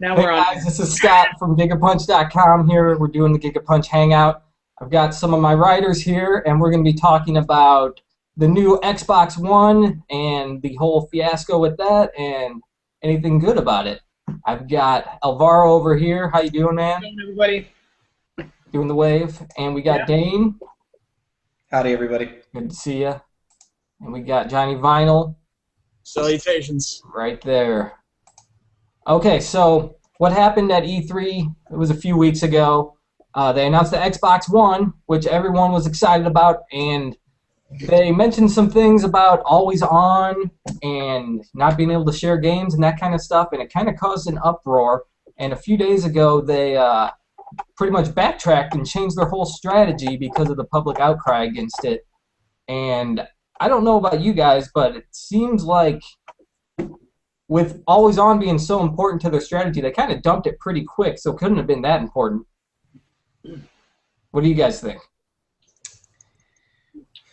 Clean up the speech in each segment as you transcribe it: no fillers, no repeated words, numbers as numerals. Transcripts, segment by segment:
Now Hey we're on. guys, this is Scott from GigaPunch.com here. We're doing the GigaPunch Hangout. I've got some of my writers here, and we're going to be talking about the new Xbox One and the whole fiasco with that, and anything good about it. I've got Alvaro over here. How you doing, man? Going, everybody. Doing the wave. And we got Yeah. Dane. Howdy, everybody. Good to see you. And we got Johnny Vinyl Salutations. right there. Okay, so what happened at E3? It was a few weeks ago. They announced the Xbox One, which everyone was excited about, and they mentioned some things about always on and not being able to share games and that kind of stuff, and it kind of caused an uproar. And a few days ago, they pretty much backtracked and changed their whole strategy because of the public outcry against it. And I don't know about you guys, but it seems like with always on being so important to their strategy, they kind of dumped it pretty quick, so it couldn't have been that important. What do you guys think?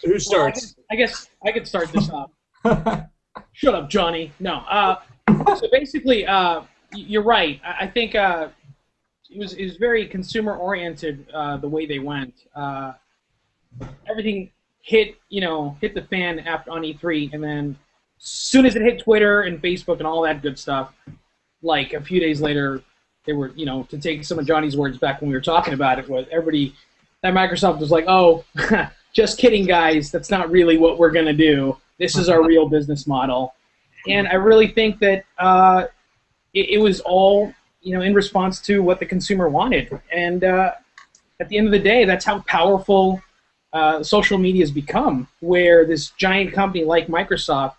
Who starts? I guess I could start this off. Shut up, Johnny. No. So basically, you're right. I think it was very consumer oriented the way they went. Everything hit the fan after on E3, and then as soon as it hit Twitter and Facebook and all that good stuff, like a few days later, they were, to take some of Johnny's words back when we were talking about it, was everybody at Microsoft was like, oh, just kidding, guys. That's not really what we're going to do. This is our real business model. And I really think that it was all, in response to what the consumer wanted. And at the end of the day, that's how powerful social media has become, where this giant company like Microsoft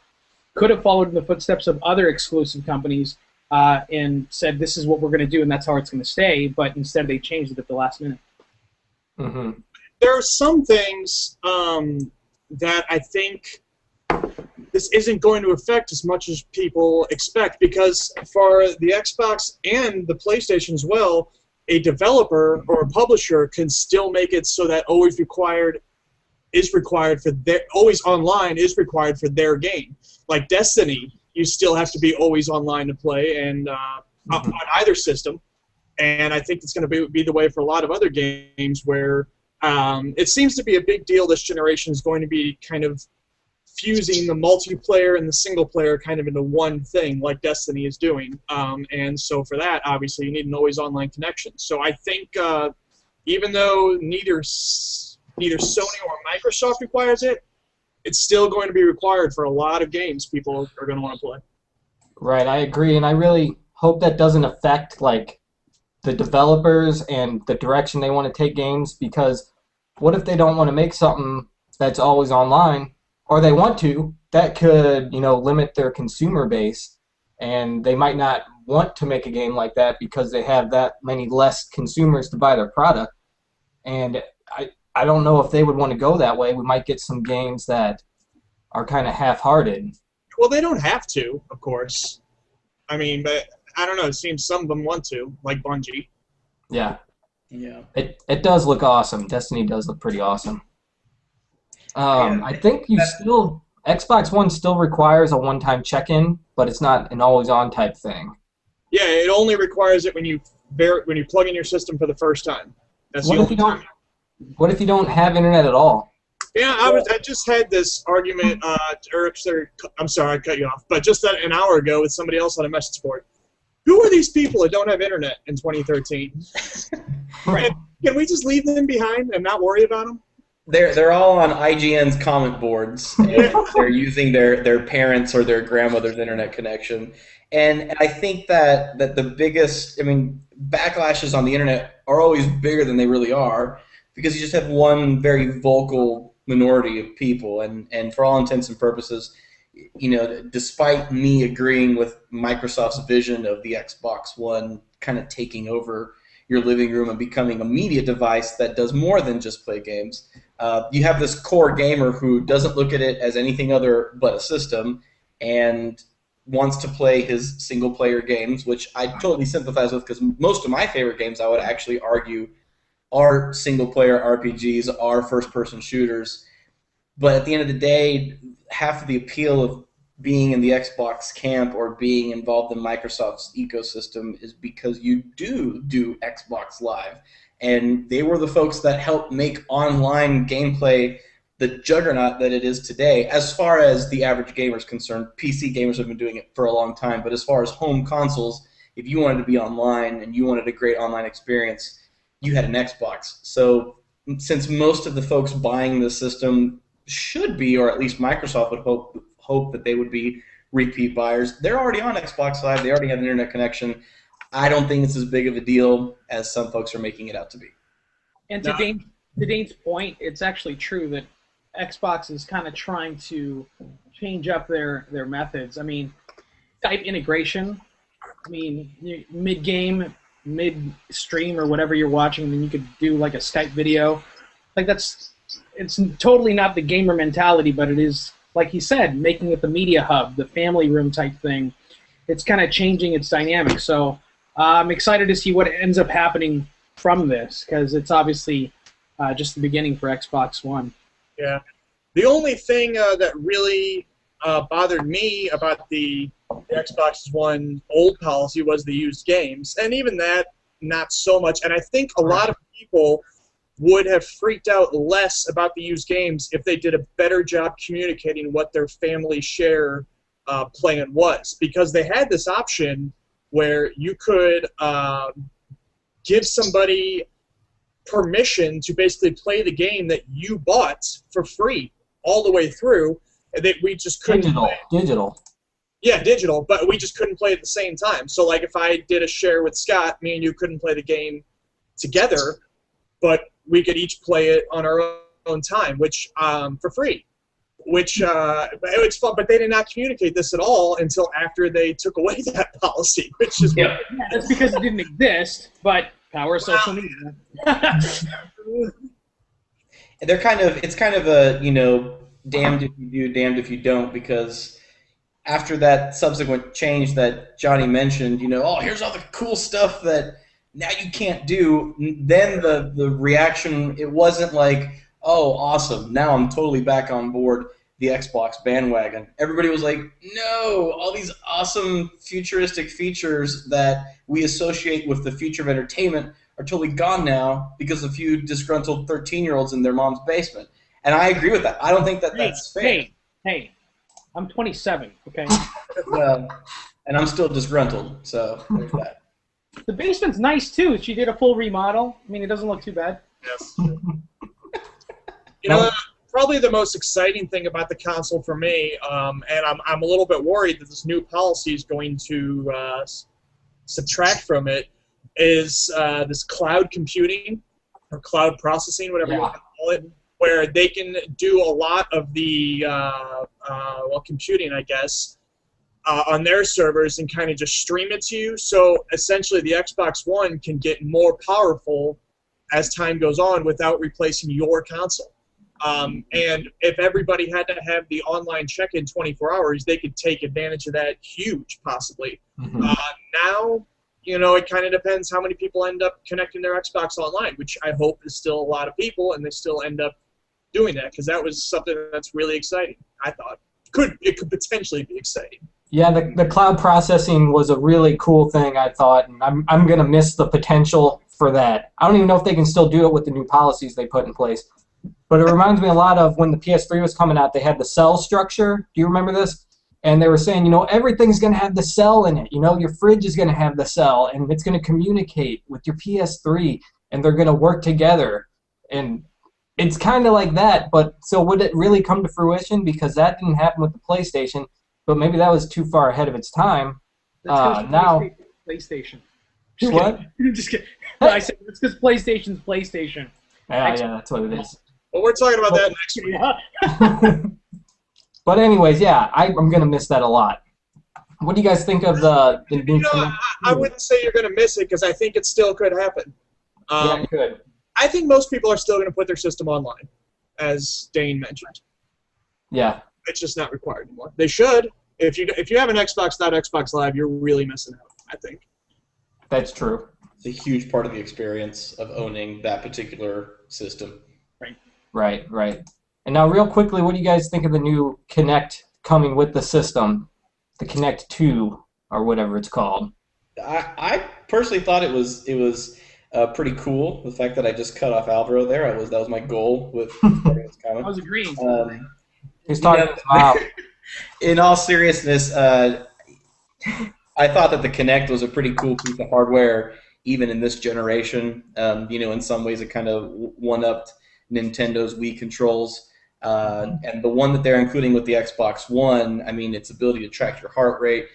could have followed in the footsteps of other exclusive companies and said, this is what we're going to do, and that's how it's going to stay. But instead, they changed it at the last minute. Mm-hmm. There are some things that I think this isn't going to affect as much as people expect, because for the Xbox and the PlayStation as well, a developer or a publisher can still make it so that always online is required for their game. Like Destiny, you still have to be always online to play, and on either system. And I think it's going to be the way for a lot of other games where it seems to be a big deal this generation is going to be kind of fusing the multiplayer and the single player kind of into one thing, like Destiny is doing. And so for that, obviously, you need an always online connection. So I think even though neither Sony or Microsoft requires it, it's still going to be required for a lot of games people are going to want to play. Right, I agree, and I really hope that doesn't affect like the developers and the direction they want to take games, because what if they don't want to make something that's always online, or they want to, that could, limit their consumer base, and they might not want to make a game like that because they have that many less consumers to buy their product. And I don't know if they would want to go that way. We might get some games that are kind of half-hearted. Well, they don't have to, of course. I mean, but I don't know. It seems some of them want to, like Bungie. Yeah. Yeah. It does look awesome. Destiny does look pretty awesome. I think Xbox One still requires a one-time check-in, but it's not an always-on type thing. Yeah, it only requires it when you plug in your system for the first time. That's What the if only time. What if you don't have internet at all? Yeah, I just had this argument, I'm sorry, I cut you off, but just an hour ago with somebody else on a message board. Who are these people that don't have internet in 2013? Right. Can we just leave them behind and not worry about them? They're all on IGN's comment boards, and they're using their parents' or their grandmother's internet connection. And I think that the biggest, backlashes on the internet are always bigger than they really are, because you just have one very vocal minority of people, and for all intents and purposes, despite me agreeing with Microsoft's vision of the Xbox One kind of taking over your living room and becoming a media device that does more than just play games, you have this core gamer who doesn't look at it as anything other but a system and wants to play his single-player games, which I totally sympathize with, because most of my favorite games, I would actually argue, are single-player RPGs, are first-person shooters. But at the end of the day, half of the appeal of being in the Xbox camp or being involved in Microsoft's ecosystem is because you do Xbox Live. And they were the folks that helped make online gameplay the juggernaut that it is today. As far as the average gamer is concerned, PC gamers have been doing it for a long time, but as far as home consoles, if you wanted to be online and you wanted a great online experience, you had an Xbox. So since most of the folks buying the system should be, or at least Microsoft would hope that they would be repeat buyers, they're already on Xbox Live, they already have an internet connection. I don't think it's as big of a deal as some folks are making it out to be. And to Dane's point, it's actually true that Xbox is kind of trying to change up their methods. I mean, Skype integration. I mean, mid-game, mid-stream, or whatever you're watching, then you could do like a Skype video. Like it's totally not the gamer mentality, but it is, like he said, making it the media hub, the family room type thing. It's kind of changing its dynamics. So I'm excited to see what ends up happening from this, because it's obviously just the beginning for Xbox One. Yeah. The only thing that really bothered me about the Xbox One old policy was the used games. And even that, not so much. And I think a lot of people would have freaked out less about the used games if they did a better job communicating what their family share plan was. Because they had this option where you could give somebody permission to basically play the game that you bought for free all the way through, and that we just couldn't digital. Yeah, digital, but we just couldn't play at the same time. So like if I did a share with Scott, me and you couldn't play the game together, but we could each play it on our own time, which for free. Which it's fun, but they did not communicate this at all until after they took away that policy, which is yeah, that's because it didn't exist, but power of social media. They're it's kind of a, damned if you do, damned if you don't, because after that subsequent change that Johnny mentioned, oh, here's all the cool stuff that now you can't do, then the reaction, it wasn't like, oh, awesome, now I'm totally back on board the Xbox bandwagon. Everybody was like, no, all these awesome futuristic features that we associate with the future of entertainment are totally gone now because of a few disgruntled 13-year-olds in their mom's basement. And I agree with that. I don't think that's fair. Hey, I'm 27, okay? Well, and I'm still disgruntled, so there's that. The basement's nice, too. She did a full remodel. I mean, it doesn't look too bad. Yes. Probably the most exciting thing about the console for me, and I'm a little bit worried that this new policy is going to subtract from it, is this cloud computing or cloud processing, whatever you want to call it, where they can do a lot of the computing, I guess, on their servers and kind of just stream it to you. So essentially, the Xbox One can get more powerful as time goes on without replacing your console. And if everybody had to have the online check-in 24 hours, they could take advantage of that huge, possibly. Mm-hmm. Now, it kind of depends how many people end up connecting their Xbox online, which I hope is still a lot of people, and they still end up doing that, because that was something that's really exciting, I thought. It could potentially be exciting. Yeah, the cloud processing was a really cool thing, I thought, and I'm going to miss the potential for that. I don't even know if they can still do it with the new policies they put in place. But it reminds me a lot of when the PS3 was coming out, they had the cell structure. Do you remember this? And they were saying, everything's going to have the cell in it. Your fridge is going to have the cell, and it's going to communicate with your PS3, and they're going to work together. And it's kind of like that, but so would it really come to fruition? Because that didn't happen with the PlayStation, but maybe that was too far ahead of its time. Now, PlayStation. What? Just kidding. I said it's because PlayStation's PlayStation. Yeah, that's what it is. Well, we're talking about that next week. But anyways, yeah, I'm going to miss that a lot. What do you guys think of the new... I wouldn't say you're going to miss it, because I think it still could happen. Yeah, it could. I think most people are still going to put their system online, as Dane mentioned. Yeah. It's just not required anymore. They should. If you have an Xbox, not Xbox Live, you're really missing out, I think. That's true. It's a huge part of the experience of owning that particular system. Right. And now, real quickly, what do you guys think of the new Kinect coming with the system, the Kinect 2 or whatever it's called. I personally thought it was pretty cool. The fact that I just cut off Alvaro there, that was my goal with starting this comment. I was agreeing. He's talking about. In all seriousness, I thought that the Kinect was a pretty cool piece of hardware, even in this generation. In some ways, it kind of one-upped Nintendo's Wii controls. And the one that they're including with the Xbox One, I mean, its ability to track your heart rate,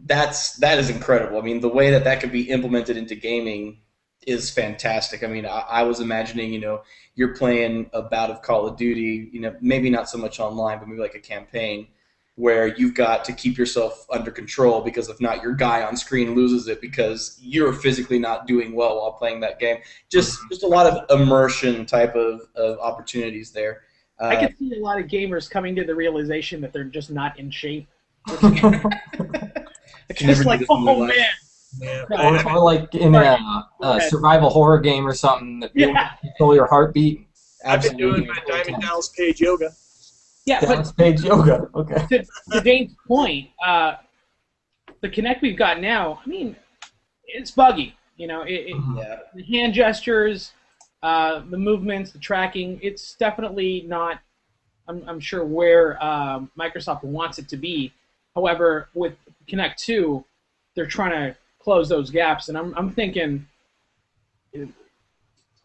that is incredible. I mean, the way that could be implemented into gaming is fantastic. I mean, I was imagining, you're playing a bout of Call of Duty, maybe not so much online, but maybe like a campaign, where you've got to keep yourself under control, because if not, your guy on screen loses it because you're physically not doing well while playing that game. Just a lot of immersion type of opportunities there. I can see a lot of gamers coming to the realization that they're just not in shape. Just like, oh man. Yeah. Or like in a survival horror game or something that control your heartbeat. I've been doing my Diamond Dallas Page yoga. Yeah, Dallas Page yoga. Okay. To Dane's point, the Kinect we've got now, I mean, it's buggy. The hand gestures, the movements, the tracking, it's definitely not, I'm sure, where Microsoft wants it to be. However, with Kinect 2, they're trying to close those gaps, and I'm thinking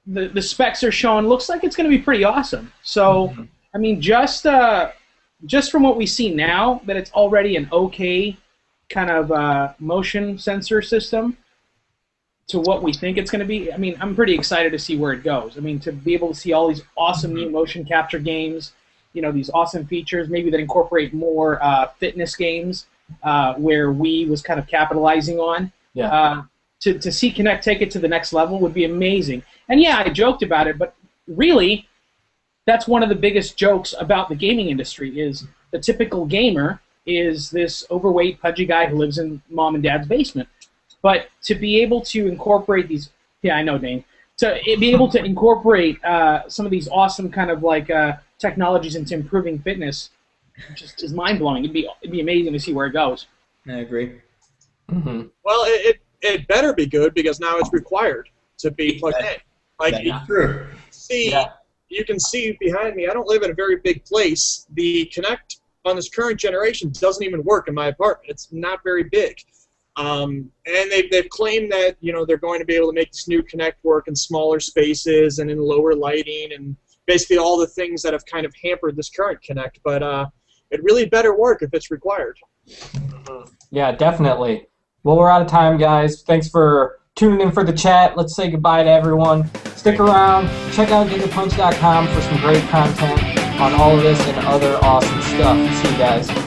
the specs are showing, looks like it's going to be pretty awesome. So, I mean, just from what we see now, that it's already an okay kind of motion sensor system to what we think it's going to be. I mean, I'm pretty excited to see where it goes. I mean, to be able to see all these awesome new motion capture games, these awesome features, maybe that incorporate more fitness games, where Wii was kind of capitalizing on. Yeah. To see Kinect take it to the next level would be amazing. And yeah, I joked about it, but really, that's one of the biggest jokes about the gaming industry is the typical gamer is this overweight, pudgy guy who lives in mom and dad's basement. But to be able to incorporate these, I know, Dane, to be able to incorporate some of these awesome kind of like technologies into improving fitness, just is mind blowing. It'd be amazing to see where it goes. I agree. Mm-hmm. Well, it better be good because now it's required to be plugged in. Like you can see behind me. I don't live in a very big place. The Kinect on this current generation doesn't even work in my apartment. It's not very big. And they've claimed that they're going to be able to make this new Kinect work in smaller spaces and in lower lighting and basically all the things that have kind of hampered this current Kinect. But it really better work if it's required. Yeah, definitely. Well, we're out of time, guys. Thanks for tuning in for the chat. Let's say goodbye to everyone. Stick around. Check out gigapunch.com for some great content on all of this and other awesome stuff. See you guys.